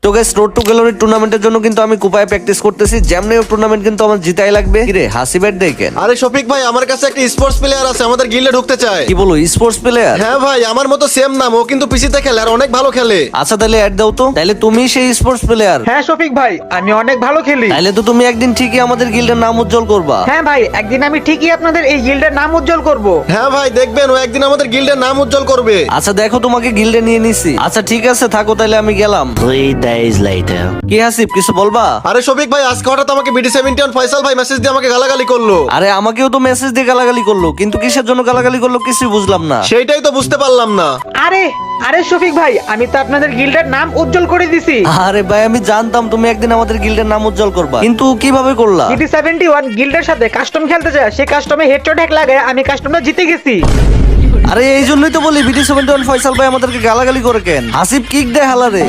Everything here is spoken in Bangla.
তো গাইস রোড টু গ্যালারি টুর্নামেন্টের জন্য কিন্তু আমি কুপায় প্র্যাকটিস করতেছি। যেমনি টুর্নামেন্ট কিন্তু আমার জিতাই লাগবে। কি রে হাসিবের দেখেন? আরে শফিক ভাই, আমার কাছে একটা স্পোর্টস প্লেয়ার আছে, আমাদের গিল্ডে ঢুকতে চায়। কি বলো স্পোর্টস প্লেয়ার? হ্যাঁ ভাই, আমার মতো সেম নাম, ও কিন্তু পিসিতে খেলে আর অনেক ভালো খেলে। আচ্ছা তাহলে অ্যাড দাও তো। তাহলে তুমি সেই স্পোর্টস প্লেয়ার? হ্যাঁ শফিক ভাই, আমি অনেক ভালো খেলি। তাহলে তো তুমি একদিন ঠিকই আমাদের গিল্ডের নাম উজ্জ্বল করবা। হ্যাঁ ভাই, একদিন আমি ঠিকই আপনাদের এই গিল্ডের নাম উজ্জ্বল করব। হ্যাঁ ভাই, দেখবেন ও একদিন আমাদের গিল্ডের নাম উজ্জ্বল করবে। আচ্ছা দেখো তোমাকে গিল্ডে নিয়ে নিছি। আচ্ছা ঠিক আছে থাকো, তাহলে আমি গেলাম। 3 days later. কি হাসিব কিছু বলবা? আরে শফিক ভাই, আজকে হঠাৎ আমাকে BD71 ফয়সাল ভাই মেসেজ দিয়ে আমাকে গালাগালি করলো। আরে আমাকেও তো মেসেজ দিয়ে গালাগালি করলো, কিন্তু কিসের জন্য গালাগালি করলো কিছুই বুঝলাম না। সেইটাই তো বুঝতে পারলাম না। আরে আরে শফিক ভাই, আমি তো আপনাদের গিল্ডের নাম উজ্জ্বল করে দিছি। আরে ভাই আমি জানতাম তুমি একদিন আমাদের গিল্ডের নাম উজ্জ্বল করবা, কিন্তু কিভাবে করলা? BD71 গিল্ডের সাথে কাস্টম খেলতে যায়, সেই কাস্টমে হেডশট হ্যাক লাগায় আমি কাস্টমটা জিতে গেছি। আরে এই জন্যই তো বলি BD71 ফয়সাল ভাই আমাদেরকে গালাগালি করে কেন? হাসিব কিক দে হালারে।